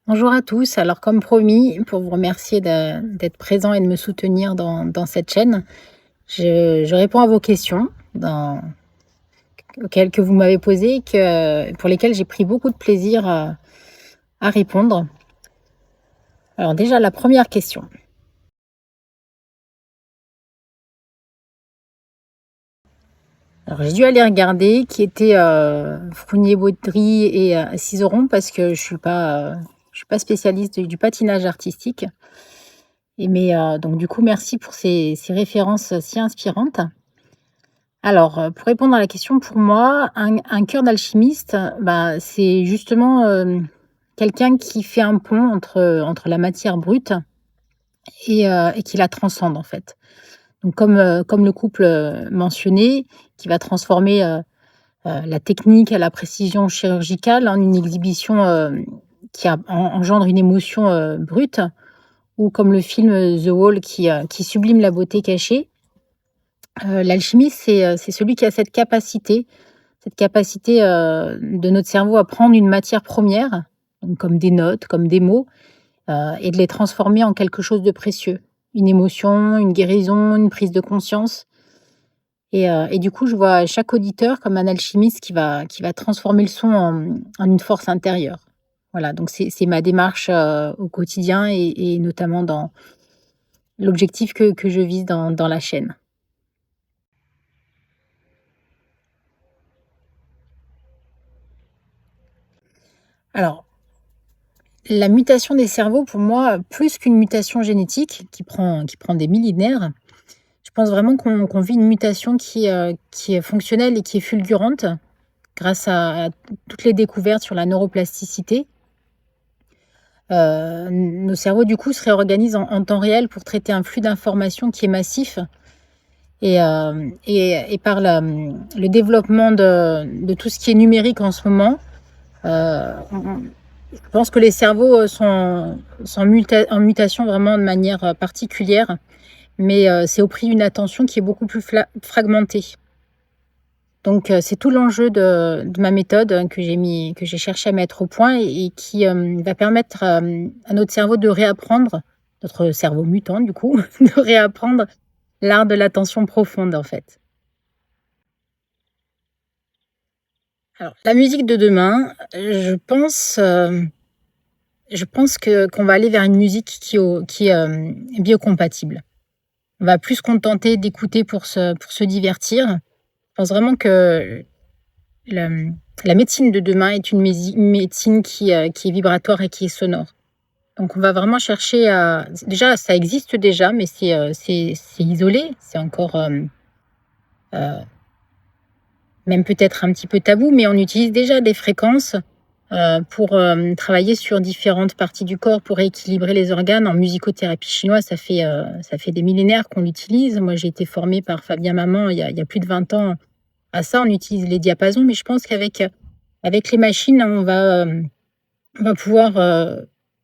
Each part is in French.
Bonjour à tous. Alors, comme promis, pour vous remercier d'être présent et de me soutenir dans cette chaîne, je réponds à vos questions auxquelles que vous m'avez posées, pour lesquelles j'ai pris beaucoup de plaisir à répondre. Alors déjà, la première question. Alors, j'ai dû aller regarder qui était Fournier-Baudry et Cizeron parce que je suis pas spécialiste du patinage artistique. Donc du coup, merci pour ces références si inspirantes. Alors, pour répondre à la question, pour moi, un cœur d'alchimiste, bah, c'est justement, quelqu'un qui fait un pont entre la matière brute et qui la transcende, en fait. Donc comme le couple, mentionné, qui va transformer, la technique à la précision chirurgicale en une exhibition, qui engendre une émotion, brute, ou comme le film, The Wall qui sublime la beauté cachée. L'alchimiste, c'est celui qui a cette capacité, de notre cerveau à prendre une matière première, donc comme des notes, comme des mots, et de les transformer en quelque chose de précieux. Une émotion, une guérison, une prise de conscience et du coup, je vois chaque auditeur comme un alchimiste qui va transformer le son en une force intérieure. Voilà, donc c'est ma démarche, au quotidien et notamment dans l'objectif que je vise dans la chaîne. Alors, la mutation des cerveaux, pour moi, plus qu'une mutation génétique qui prend des millénaires, je pense vraiment qu'on vit une mutation qui est fonctionnelle et qui est fulgurante grâce à toutes les découvertes sur la neuroplasticité. Nos cerveaux, du coup, se réorganisent en temps réel pour traiter un flux d'informations qui est massif et par le développement de tout ce qui est numérique en ce moment, je pense que les cerveaux, sont en mutation vraiment de manière, particulière, mais c'est au prix d'une attention qui est beaucoup plus fragmentée. Donc c'est tout l'enjeu de ma méthode, que j'ai cherché à mettre au point et qui, va permettre, à notre cerveau de réapprendre, notre cerveau mutant du coup, de réapprendre l'art de l'attention profonde, en fait. Alors la musique de demain, je pense que qu'on va aller vers une musique est biocompatible. On va plus se contenter d'écouter pour se divertir. Je pense vraiment que la la médecine de demain est une médecine qui est vibratoire et qui est sonore. Donc on va vraiment chercher à déjà ça existe déjà, mais c'est isolé, c'est encore, heu, même peut-être un petit peu tabou, mais on utilise déjà des fréquences, pour, travailler sur différentes parties du corps pour rééquilibrer les organes. En musicothérapie chinoise, ça fait des millénaires qu'on l'utilise. Moi, j'ai été formée par Fabien Maman il y a plus de 20 ans à ça. On utilise les diapasons, mais je pense avec les machines, on va pouvoir,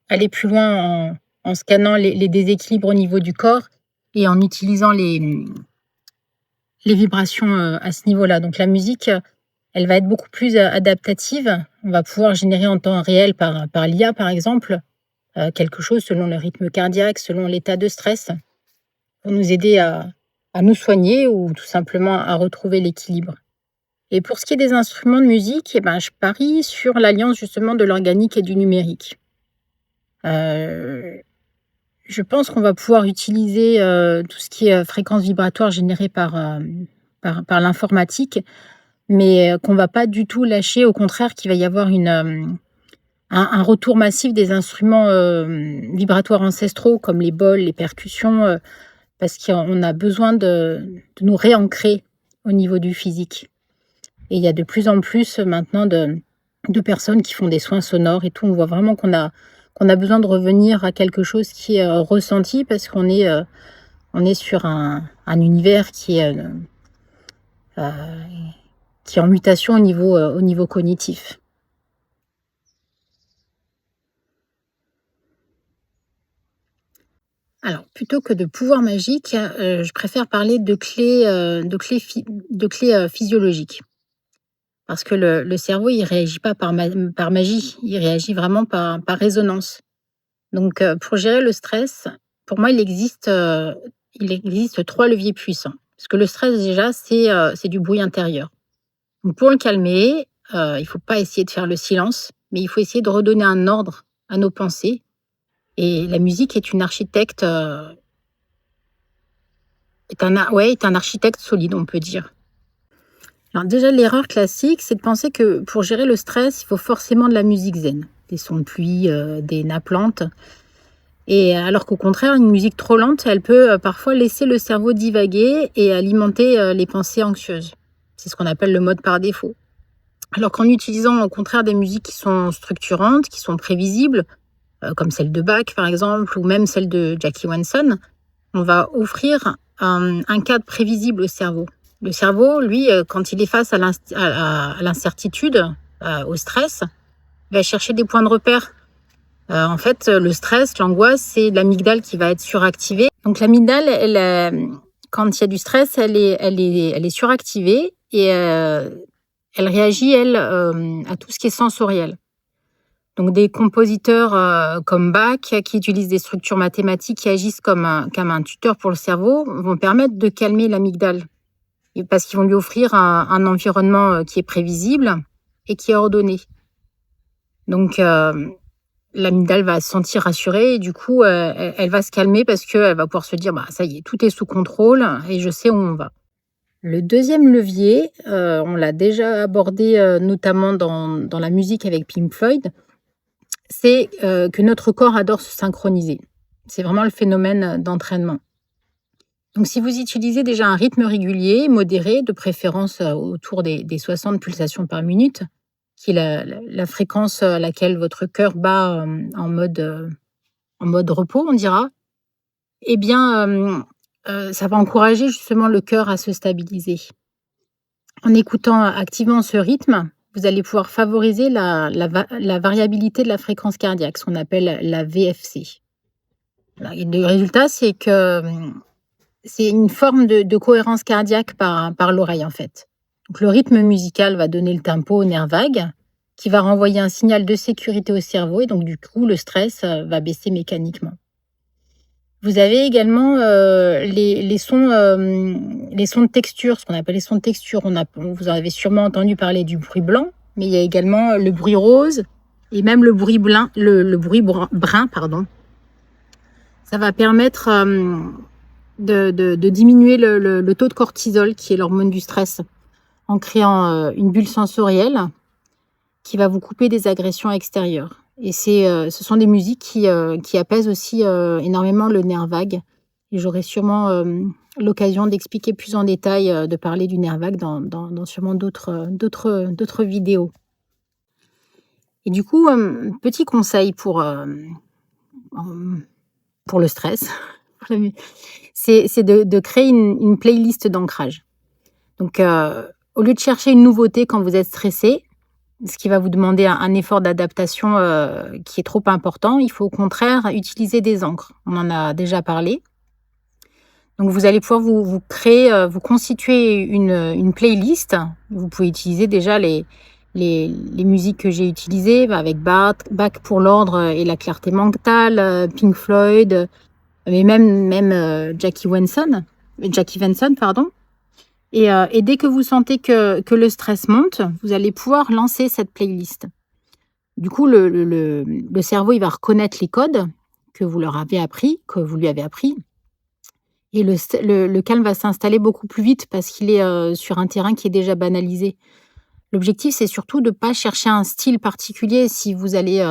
aller plus loin en scannant les déséquilibres au niveau du corps et en utilisant les vibrations, à ce niveau-là. Donc la musique, elle va être beaucoup plus, adaptative. On va pouvoir générer en temps réel par l'IA, par exemple, quelque chose selon le rythme cardiaque, selon l'état de stress, pour nous aider à nous soigner ou tout simplement à retrouver l'équilibre. Et pour ce qui est des instruments de musique, eh ben, je parie sur l'alliance justement de l'organique et du numérique. Heu, je pense qu'on va pouvoir utiliser, tout ce qui est, fréquences vibratoires générées par l'informatique, mais qu'on va pas du tout lâcher. Au contraire, qu'il va y avoir un retour massif des instruments, vibratoires ancestraux comme les bols, les percussions, parce qu'on a besoin de nous réancrer au niveau du physique et il y a de plus en plus maintenant de personnes qui font des soins sonores et tout. On voit vraiment qu'on a besoin de revenir à quelque chose qui est, ressenti parce on est sur un univers heu, qui est en mutation au niveau cognitif. Alors, plutôt que de pouvoir magique, je préfère parler de clés physiologiques. Parce que le cerveau, il réagit pas par magie, il réagit vraiment par résonance. Donc, pour gérer le stress, pour moi, il existe 3 leviers puissants. Parce que le stress, déjà, c'est du bruit intérieur. Donc pour le calmer, il faut pas essayer de faire le silence, mais il faut essayer de redonner un ordre à nos pensées. Et la musique est une architecte, est un architecte solide, on peut dire. Alors déjà, l'erreur classique, c'est de penser que pour gérer le stress, il faut forcément de la musique zen, des sons de pluie, des nappes lentes. Et alors qu'au contraire, une musique trop lente, elle peut parfois laisser le cerveau divaguer et alimenter les pensées anxieuses. C'est ce qu'on appelle le mode par défaut. Alors qu'en utilisant au contraire des musiques qui sont structurantes, qui sont prévisibles, comme celle de Bach par exemple, ou même celle de Jackie Wilson, on va offrir un cadre prévisible au cerveau. Le cerveau, lui, quand il est face à l'incertitude, au stress, il va chercher des points de repère. En fait, le stress, l'angoisse, c'est l'amygdale qui va être suractivée. Donc l'amygdale, quand il y a du stress, elle est suractivée et elle réagit, elle, à tout ce qui est sensoriel. Donc des compositeurs comme Bach, qui utilisent des structures mathématiques qui agissent comme un tuteur pour le cerveau, vont permettre de calmer l'amygdale. Parce qu'ils vont lui offrir un environnement qui est prévisible et qui est ordonné. Donc l'amygdale va se sentir rassurée et du coup, elle va se calmer parce qu'elle va pouvoir se dire « ça y est, tout est sous contrôle et je sais où on va ». Le deuxième levier, on l'a déjà abordé notamment dans la musique avec Pink Floyd, c'est que notre corps adore se synchroniser. C'est vraiment le phénomène d'entraînement. Donc si vous utilisez déjà un rythme régulier, modéré, de préférence autour des 60 pulsations par minute, qui est la fréquence à laquelle votre cœur bat en mode repos, on dira, eh bien, ça va encourager justement le cœur à se stabiliser. En écoutant activement ce rythme, vous allez pouvoir favoriser la variabilité de la fréquence cardiaque, ce qu'on appelle la VFC. Et le résultat, c'est que c'est une forme de cohérence cardiaque par l'oreille, en fait. Donc, le rythme musical va donner le tempo au nerf vague, qui va renvoyer un signal de sécurité au cerveau, et donc du coup, le stress va baisser mécaniquement. Vous avez également les sons de texture, ce qu'on appelle les sons de texture. Vous en avez sûrement entendu parler du bruit blanc, mais il y a également le bruit rose et même le bruit brun, pardon. Ça va permettre de diminuer le taux de cortisol, qui est l'hormone du stress, en créant une bulle sensorielle qui va vous couper des agressions extérieures. Et ce sont des musiques qui apaisent aussi énormément le nerf vague. Et j'aurai sûrement l'occasion d'expliquer plus en détail, de parler du nerf vague dans sûrement d'autres vidéos. Et du coup, petit conseil pour le stress, c'est de créer une playlist d'ancrage. Donc, au lieu de chercher une nouveauté quand vous êtes stressé, ce qui va vous demander un effort d'adaptation qui est trop important, il faut au contraire utiliser des encres. On en a déjà parlé. Donc vous allez pouvoir vous créer, vous constituer une playlist. Vous pouvez utiliser déjà les musiques que j'ai utilisées, avec Bach pour l'ordre et la clarté mentale, Pink Floyd, mais même Jackie Wilson, pardon. Et dès que vous sentez que le stress monte, vous allez pouvoir lancer cette playlist. Du coup, le cerveau, il va reconnaître les codes que vous lui avez appris. Et le calme va s'installer beaucoup plus vite parce qu'il est sur un terrain qui est déjà banalisé. L'objectif, c'est surtout de ne pas chercher un style particulier. Si vous allez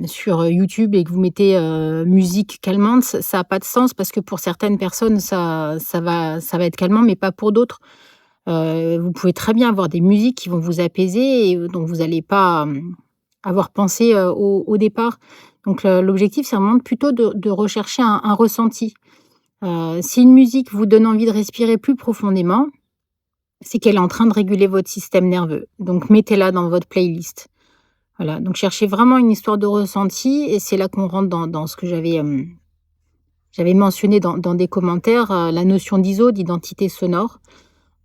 sur YouTube et que vous mettez musique calmante, ça n'a pas de sens parce que pour certaines personnes, ça va être calmant, mais pas pour d'autres. Vous pouvez très bien avoir des musiques qui vont vous apaiser et dont vous n'allez pas avoir pensé au départ. Donc l'objectif, c'est vraiment plutôt de rechercher un ressenti. Si une musique vous donne envie de respirer plus profondément, c'est qu'elle est en train de réguler votre système nerveux. Donc mettez-la dans votre playlist. Voilà, donc cherchez vraiment une histoire de ressenti et c'est là qu'on rentre dans ce que j'avais mentionné dans des commentaires, la notion d'ISO, d'identité sonore.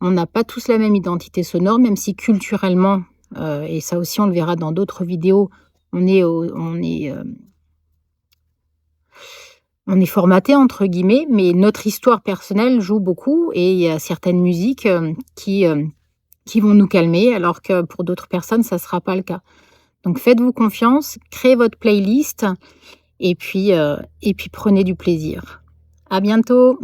On n'a pas tous la même identité sonore, même si culturellement, et ça aussi on le verra dans d'autres vidéos, on est on est «formaté» entre guillemets, mais notre histoire personnelle joue beaucoup et il y a certaines musiques, qui vont nous calmer alors que pour d'autres personnes, ça ne sera pas le cas. Donc faites-vous confiance, créez votre playlist et puis prenez du plaisir. À bientôt!